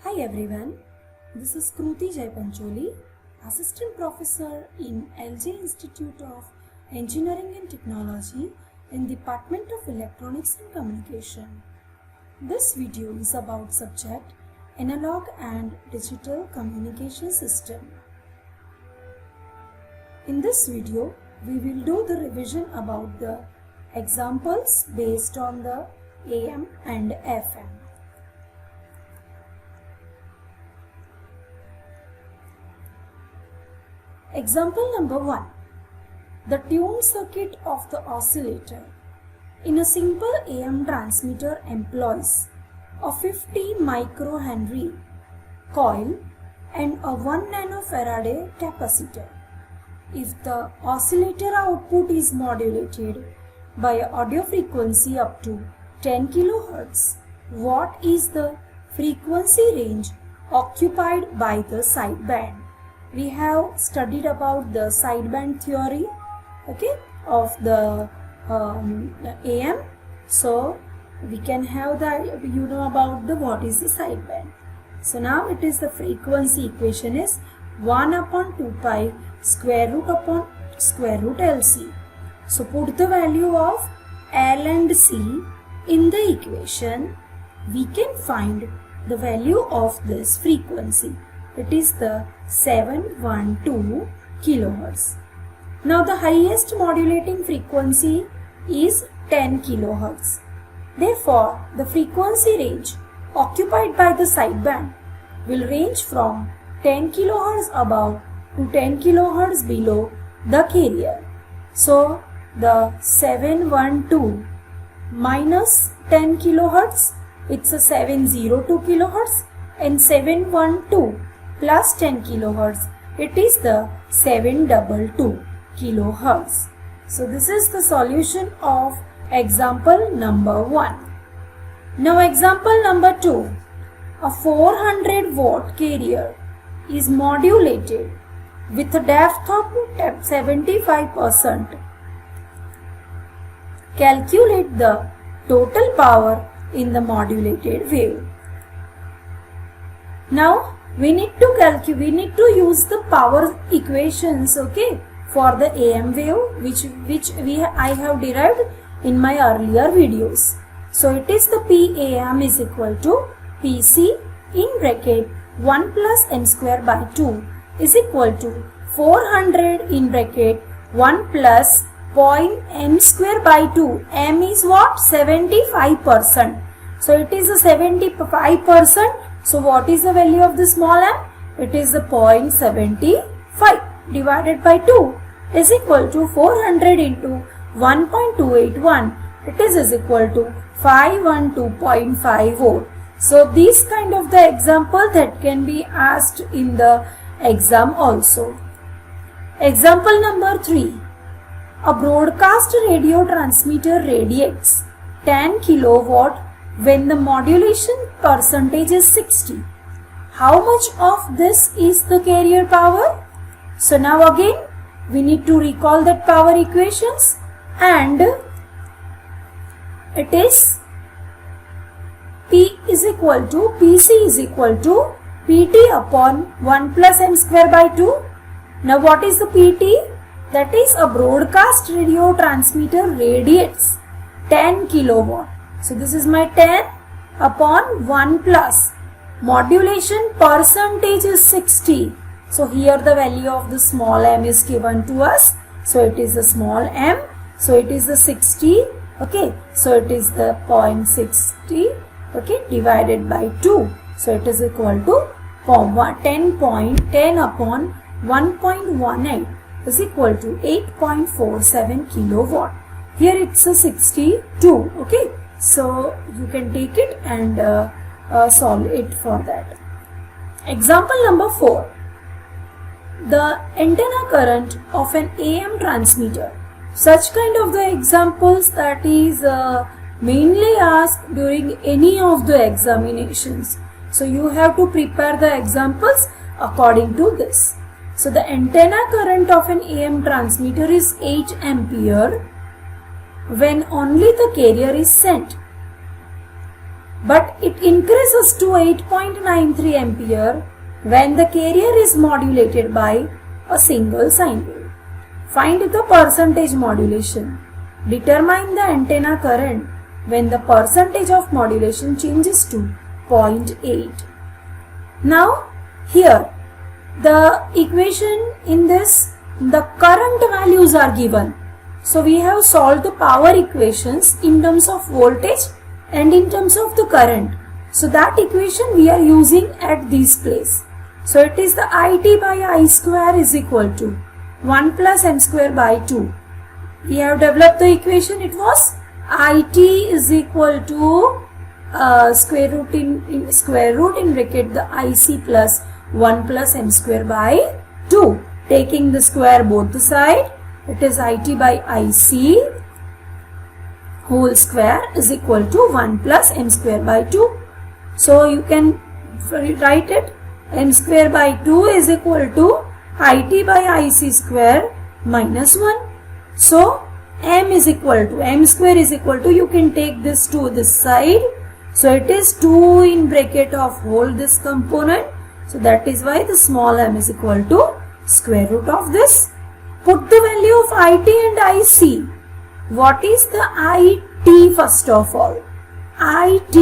Hi everyone, this is Kruti Jaipancholi, Assistant Professor in LJ Institute of Engineering and Technology in Department of Electronics and Communication. This video is about subject Analog and Digital Communication System. In this video, we will do the revision about the examples based on the AM and FM. Example number 1. The tuned circuit of the oscillator in a simple AM transmitter employs a 50 microhenry coil and a 1 nanofarad capacitor. If the oscillator output is modulated by an audio frequency up to 10 kHz, what is the frequency range occupied by the sideband? We have studied about the sideband theory, of the AM. So we can have that, about the what is the sideband. So now it is the frequency equation is 1 upon 2 pi square root upon square root LC. So put the value of L and C in the equation. We can find the value of this frequency. It is the 712 kHz. Now the highest modulating frequency is 10 kHz. Therefore, the frequency range occupied by the sideband will range from 10 kHz above to 10 kHz below the carrier. So the 712 minus 10 kHz, it's a 702 kHz, and 712 plus 10 kHz, it is the 722 kHz. So this is the solution of example number 1. Now example number 2. A 400 watt carrier is modulated with a depth of 75%. Calculate the total power in the modulated wave. Now we need to use the power equations, for the AM wave, which I have derived in my earlier videos. So it is the PAM is equal to PC in bracket 1 plus m square by 2 is equal to 400 in bracket 1 plus point m square by 2. M is what? 75%. So it is a 75%. So what is the value of the small m? It is the 0.75 divided by 2 is equal to 400 into 1.281. It is equal to 512.5 volt. So this kind of the example that can be asked in the exam also. Example number 3. A broadcast radio transmitter radiates 10 kilowatt when the modulation percentage is 60. How much of this is the carrier power? So now again we need to recall that power equations, and it is P is equal to PC is equal to PT upon 1 plus m square by 2. Now what is the PT? That is a broadcast radio transmitter radiates 10 kilowatt. So this is my 10 upon 1 plus. Modulation percentage is 60. So here the value of the small m is given to us. So it is the small m. So it is the 60. So it is the 0.60. Divided by 2. So it is equal to 10 upon 1.18 is equal to 8.47 kilowatt. Here it's a 62. So you can take it and solve it for that. Example number 4. The antenna current of an AM transmitter. Such kind of the examples that is mainly asked during any of the examinations. So you have to prepare the examples according to this. So the antenna current of an AM transmitter is 8 ampere when only the carrier is sent. but it increases to 8.93 ampere when the carrier is modulated by a single sine wave. Find the percentage modulation. Determine the antenna current when the percentage of modulation changes to 0.8. Now here the equation in this, the current values are given. So we have solved the power equations in terms of voltage and in terms of the current. So that equation we are using at this place. So it is the IT by I square is equal to 1 plus m square by 2. We have developed the equation. It was IT is equal to square root in bracket the IC plus 1 plus m square by 2. Taking the square both the side, it is IT by IC whole square is equal to 1 plus m square by 2. So you can write it, m square by 2 is equal to IT by IC square minus 1. So m square is equal to, you can take this to this side. So it is 2 in bracket of whole this component. So that is why the small m is equal to square root of this. Put the value of IT and IC. What is the IT first of all? IT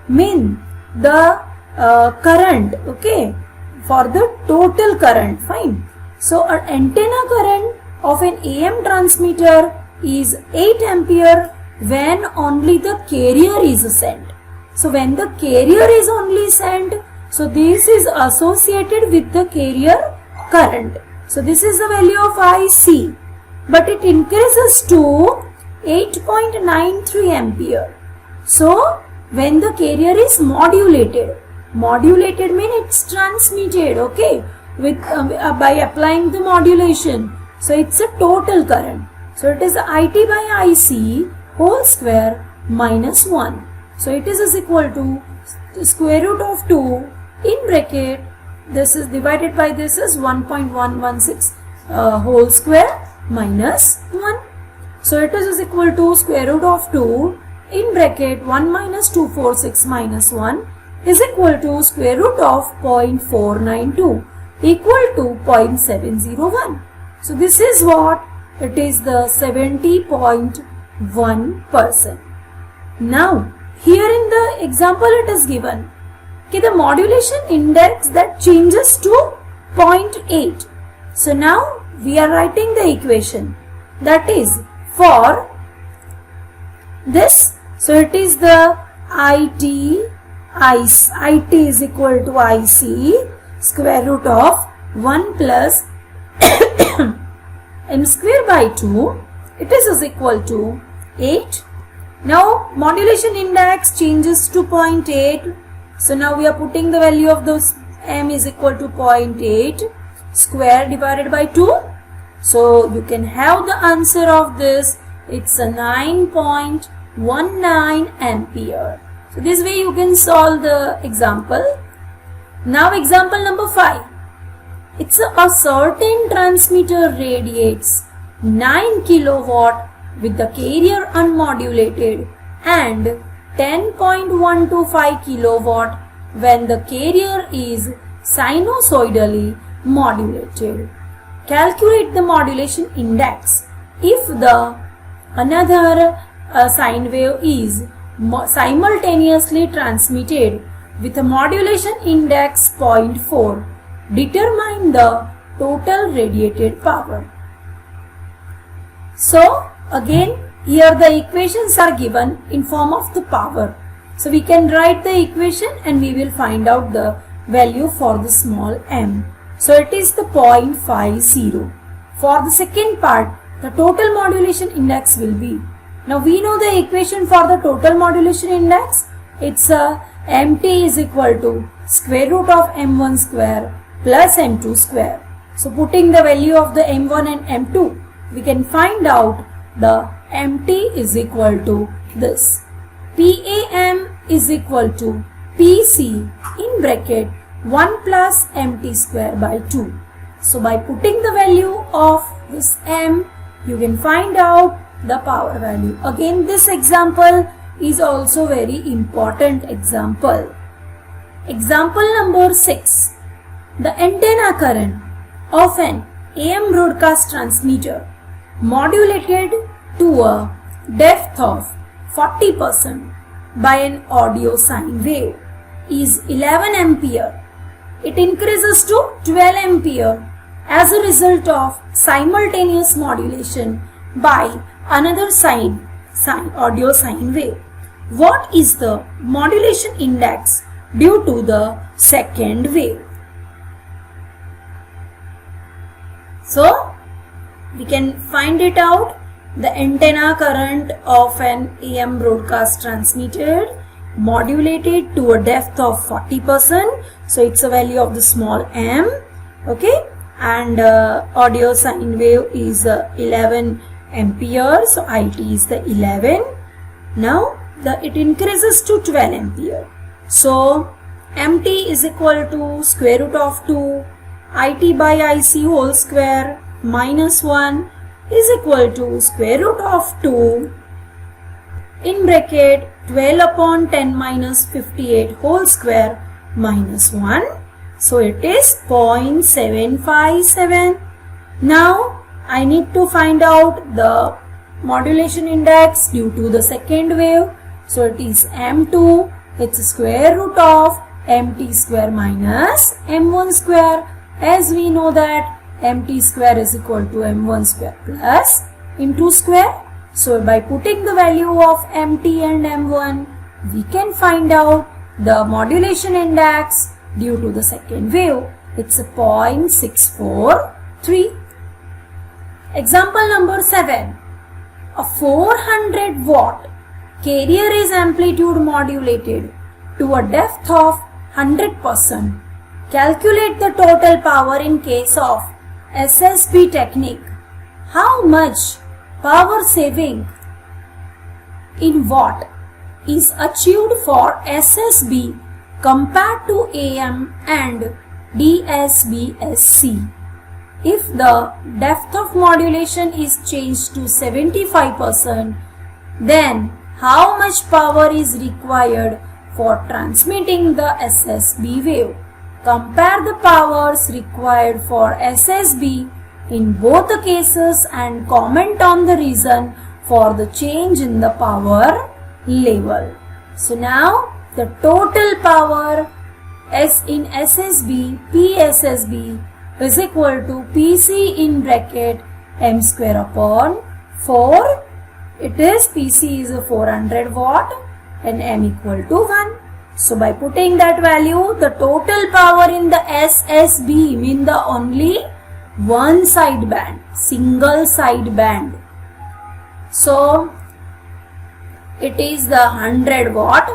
mean the current, okay, for the total current, fine. So an antenna current of an AM transmitter is 8 ampere when only the carrier is sent. So when the carrier is only sent, so this is associated with the carrier current. So this is the value of IC, but it increases to 8.93 ampere. So when the carrier is modulated means it's transmitted, okay, with by applying the modulation. So it's a total current. So it is IT by IC whole square minus 1. So it is equal to the square root of 2 in bracket, this is divided by this is 1.116 whole square minus 1. So it is equal to square root of 2 in bracket 1 minus 246 minus 1 is equal to square root of 0.492 equal to 0.701. So this is what it is, the 70.1%. Now here in the example it is given, okay, the modulation index that changes to 0.8. So now we are writing the equation, that is for this. So it is the IT is equal to IC square root of 1 plus m square by 2. It is equal to 8. Now modulation index changes to 0.8. So now we are putting the value of those m is equal to 0.8 square divided by 2. So you can have the answer of this. It's a 9.19 ampere. So this way you can solve the example. Now example number 5. It's a certain transmitter radiates 9 kilowatt with the carrier unmodulated and 10.125 kilowatt when the carrier is sinusoidally modulated. Calculate the modulation index if the another sine wave is simultaneously transmitted with a modulation index 0.4. Determine the total radiated power. So again here the equations are given in form of the power. So we can write the equation and we will find out the value for the small m. So it is the 0.50. For the second part, the total modulation index will be, now we know the equation for the total modulation index. It's mt is equal to square root of m1 square plus m2 square. So putting the value of the m1 and m2, we can find out the mt is equal to this. PAM is equal to PC in bracket 1 plus mt square by 2. So by putting the value of this m, you can find out the power value. Again this example is also very important example. Example number 6. The antenna current of an AM broadcast transmitter modulated to a depth of 40% by an audio sine wave is 11 ampere. It increases to 12 ampere as a result of simultaneous modulation by another audio sine wave. What is the modulation index due to the second wave? So, we can find it out. The antenna current of an AM broadcast transmitter modulated to a depth of 40%. So, it's a value of the small m. Okay. And audio sine wave is 11 ampere. So, IT is the 11. Now, it increases to 12 ampere. So, MT is equal to square root of 2 IT by IC whole square minus 1 is equal to square root of 2 in bracket 12 upon 10 minus 58 whole square minus 1. So it is 0.757. Now I need to find out the modulation index due to the second wave. So it is M2. It's square root of MT square minus M1 square. As we know that MT square is equal to M1 square plus M2 square. So by putting the value of MT and M1, we can find out the modulation index due to the second wave. It's 0.643. Example number 7. A 400 watt carrier is amplitude modulated to a depth of 100%. Calculate the total power in case of SSB technique. How much power saving in watt is achieved for SSB compared to AM and DSB-SC? If the depth of modulation is changed to 75%, then how much power is required for transmitting the SSB wave? Compare the powers required for SSB in both the cases and comment on the reason for the change in the power level. So now the total power S in SSB, PSSB is equal to PC in bracket M square upon 4. It is PC is a 400 watt and M equal to 1. So by putting that value, the total power in the SSB means the only one side band, single side band. So it is the 100 watt.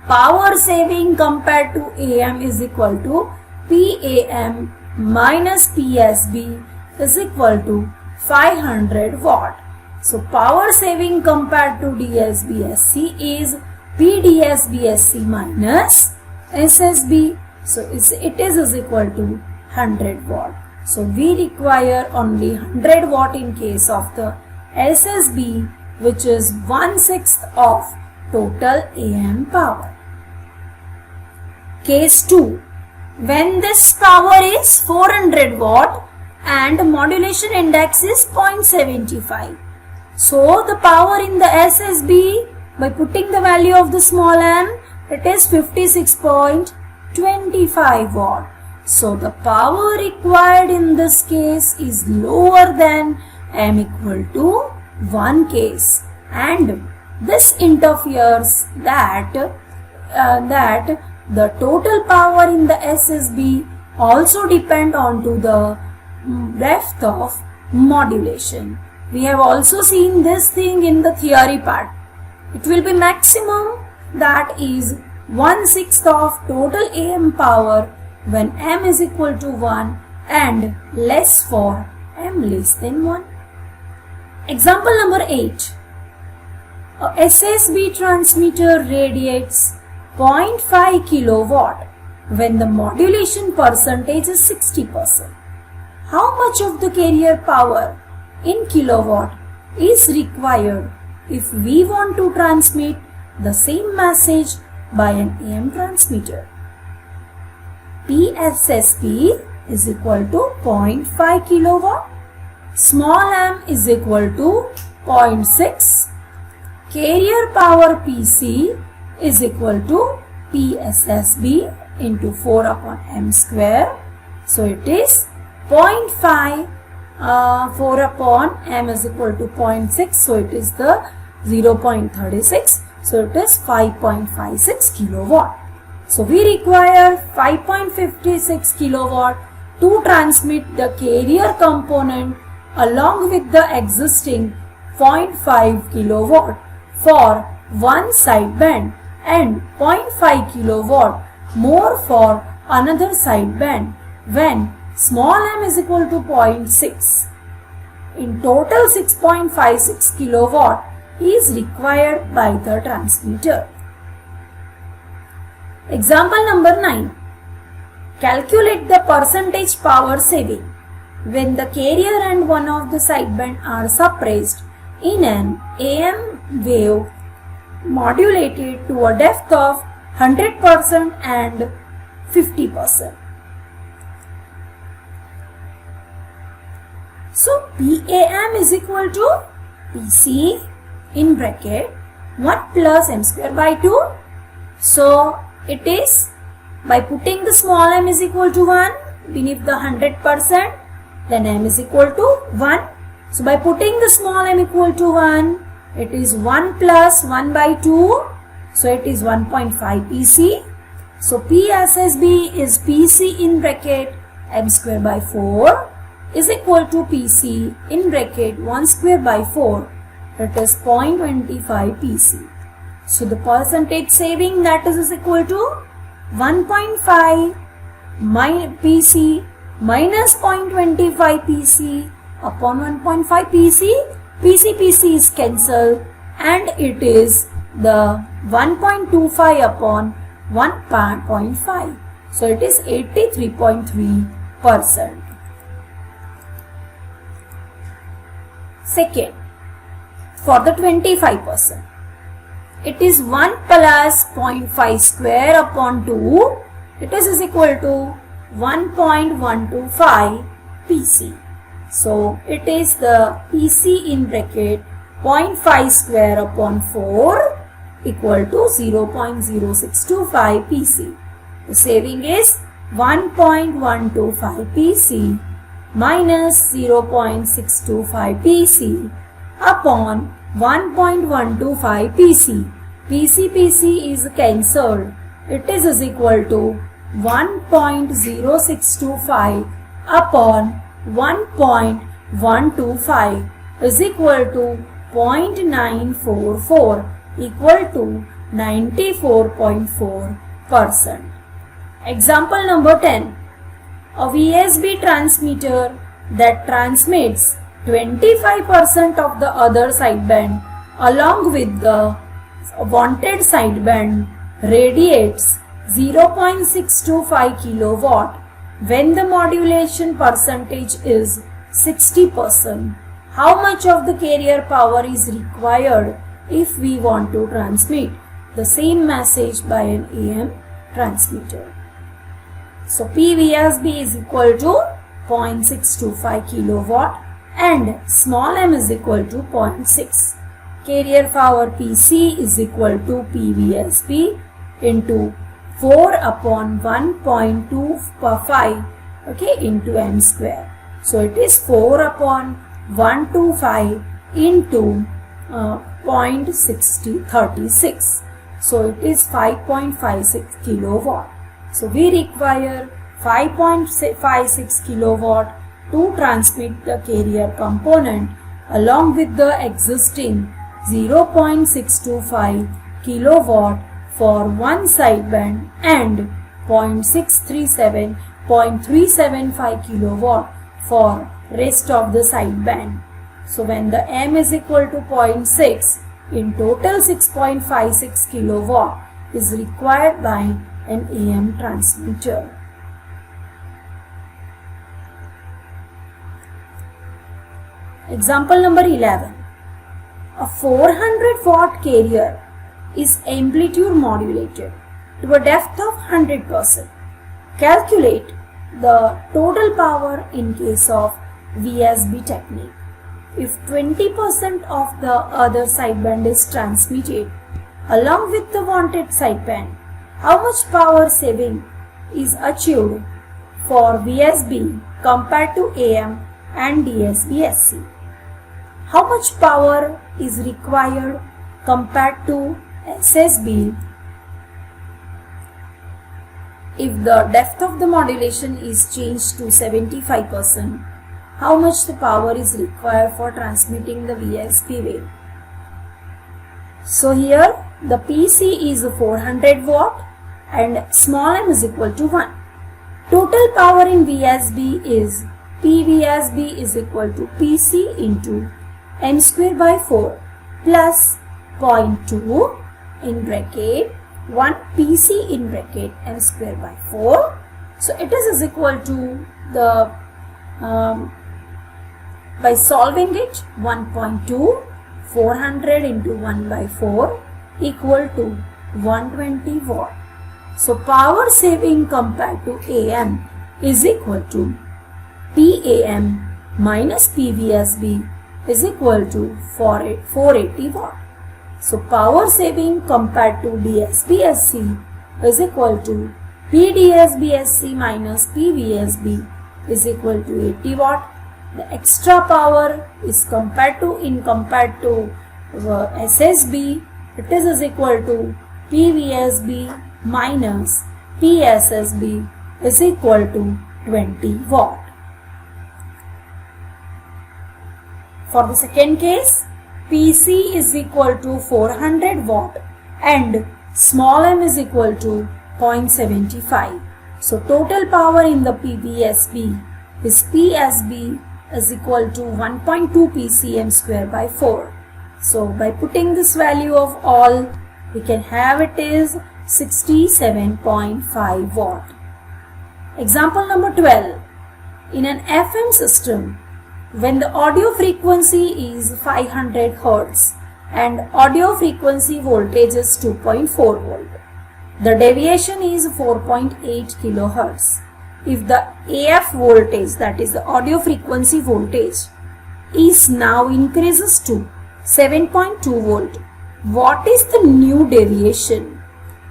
Power saving compared to AM is equal to PAM minus PSB is equal to 500 watt. So power saving compared to DSB-SC is PDSB-SC minus SSB. So it is equal to 100 watt. So we require only 100 watt in case of the SSB, which is 1/6 of total AM power. Case 2. When this power is 400 watt and modulation index is 0.75. So the power in the SSB, by putting the value of the small m, it is 56.25 watt. So the power required in this case is lower than m equal to 1 case, and this interferes that the total power in the SSB also depend on to the depth of modulation. We have also seen this thing in the theory part. It will be maximum, that is 1/6 of total AM power when m is equal to 1 and less for m less than 1. Example number 8. A SSB transmitter radiates 0.5 kilowatt when the modulation percentage is 60%. How much of the carrier power in kilowatt is required if we want to transmit the same message by an AM transmitter. PSSB is equal to 0.5 kilowatt. Small m is equal to 0.6. Carrier power PC is equal to PSSB into 4 upon m square. So it is 0.5. 4 upon m is equal to 0.6. So it is the 0.36. So it is 5.56 kilowatt. So we require 5.56 kilowatt to transmit the carrier component along with the existing 0.5 kilowatt for one sideband and 0.5 kilowatt more for another sideband when small m is equal to 0.6. In total 6.56 kilowatt is required by the transmitter. Example number 9. Calculate the percentage power saving when the carrier and one of the sideband are suppressed in an AM wave modulated to a depth of 100% and 50%. So PAM is equal to PC in bracket 1 plus m square by 2. So it is by putting the small m is equal to 1 beneath the 100%, then m is equal to 1. So by putting the small m equal to 1, it is 1 plus 1 by 2. So it is 1.5 PC. So PSSB is PC in bracket m square by 4 is equal to PC in bracket 1 square by 4. It is 0.25 PC. So the percentage saving, that is equal to 1.5 PC minus 0.25 PC upon 1.5 PC. PC is cancelled and it is the 1.25 upon 1.5. So it is 83.3%. Second, for the 25%, it is 1 plus 0.5 square upon 2. It is equal to 1.125 PC. So it is the PC in bracket 0.5 square upon 4 equal to 0.0625 PC. The saving is 1.125 PC minus 0.625 PC upon 1.125 PC. PC is cancelled. It is equal to 1.0625 upon 1.125 is equal to 0.944 equal to 94.4%. Example number 10. A VSB transmitter that transmits 25% of the other sideband along with the wanted sideband radiates 0.625 kilowatt when the modulation percentage is 60%. How much of the carrier power is required if we want to transmit the same message by an AM transmitter? So PVSB is equal to 0.625 kilowatt and small m is equal to 0.6. Carrier power PC is equal to PVSB into 4 upon 1.25 into m square. So it is 4 upon 125 into 0.6036. So it is 5.56 kilowatt. So we require 5.56 kilowatt to transmit the carrier component along with the existing 0.625 kilowatt for one sideband and 0.375 kilowatt for rest of the sideband. So when the m is equal to 0.6, in total 6.56 kilowatt is required by an AM transmitter. Example number 11. A 400 watt carrier is amplitude modulated to a depth of 100%. Calculate the total power in case of VSB technique. If 20% of the other sideband is transmitted along with the wanted sideband, how much power saving is achieved for VSB compared to AM and DSB-SC? How much power is required compared to SSB if the depth of the modulation is changed to 75%? How much the power is required for transmitting the VSB wave? So here the PC is 400 watt and small m is equal to 1. Total power in VSB is PVSB is equal to PC into m square by 4 plus 0.2 in bracket 1 PC in bracket m square by 4. So it is equal to the by solving it 1.2 400 into 1 by 4 equal to 120 watt. So power saving compared to AM is equal to PAM minus PVSB is equal to 480 watt. So power saving compared to DSB-SC is equal to PDSB-SC minus PVSB is equal to 80 watt. The extra power is compared to SSB, it is equal to PVSB minus PSSB is equal to 20 watt. For the second case, PC is equal to 400 watt and small m is equal to 0.75. So total power in the PVSB is PSB is equal to 1.2 PCM square by 4. So by putting this value of all, we can have it is 67.5 watt. Example number 12. In an FM system, when the audio frequency is 500 Hz and audio frequency voltage is 2.4 volt, the deviation is 4.8 kHz. If the AF voltage, that is the audio frequency voltage, is now increases to 7.2 volt, what is the new deviation?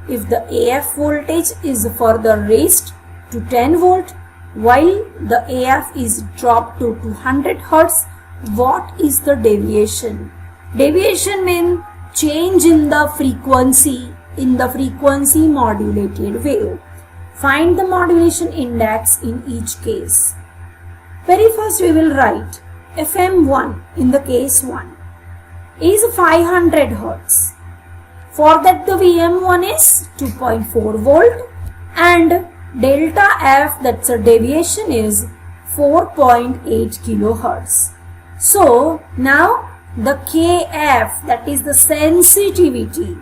If the AF voltage is further raised to 10 volt while the AF is dropped to 200 Hz, what is the deviation? Deviation means change in the frequency modulated wave. Find the modulation index in each case. Very first we will write FM1 in the case 1 is 500 Hz. For that the VM1 is 2.4 volt and delta F, that's a deviation, is 4.8 kilohertz. So now the KF, that is the sensitivity.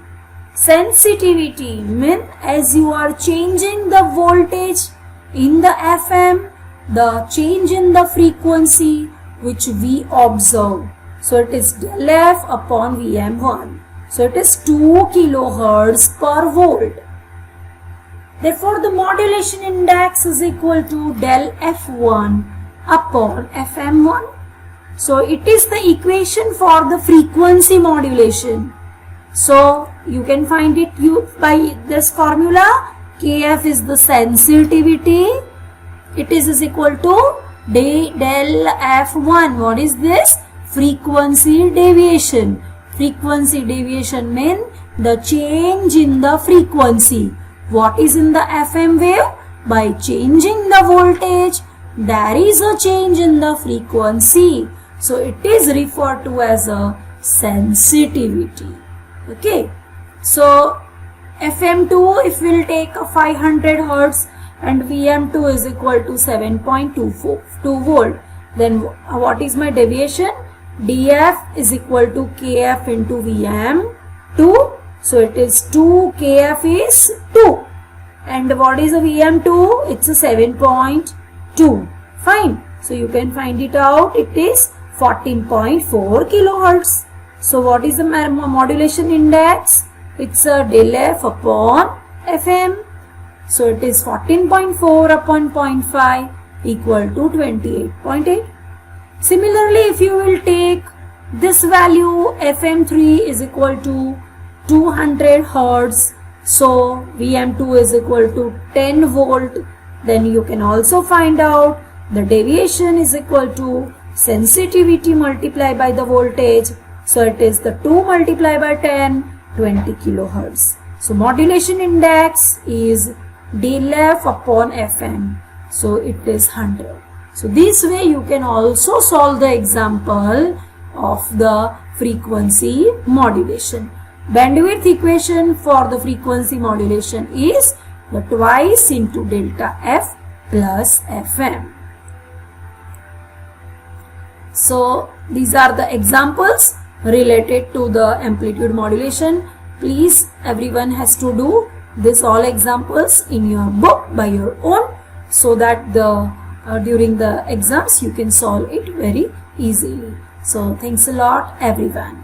Sensitivity means as you are changing the voltage in the FM, the change in the frequency which we observe. So it is del F upon VM1. So it is 2 kilohertz per volt. Therefore the modulation index is equal to del F1 upon FM1. So it is the equation for the frequency modulation. So you can find it by this formula. KF is the sensitivity. It is equal to del F1. What is this? Frequency deviation. Frequency deviation means the change in the frequency. What is in the FM wave? By changing the voltage, there is a change in the frequency. So it is referred to as a sensitivity. Okay. So FM2, if we will take a 500 Hz and VM2 is equal to 7.2 volt, then what is my deviation? DF is equal to KF into VM2. So it is 2, KF is 2. And what is a VM2? It's a 7.2. Fine. So you can find it out. It is 14.4 kilohertz. So what is the modulation index? It's a del f upon fm. So it is 14.4 upon 0.5 equal to 28.8. Similarly, if you will take this value, FM3 is equal to 200 Hertz. So VM2 is equal to 10 volt. Then you can also find out the deviation is equal to sensitivity multiplied by the voltage. So it is the 2 multiplied by 10, 20 kilohertz. So modulation index is del f upon fm. So it is 100. So this way you can also solve the example of the frequency modulation. Bandwidth equation for the frequency modulation is the twice into delta f plus fm. So these are the examples related to the amplitude modulation. Please, everyone has to do this all examples in your book by your own, so that during the exams you can solve it very easily. So thanks a lot everyone.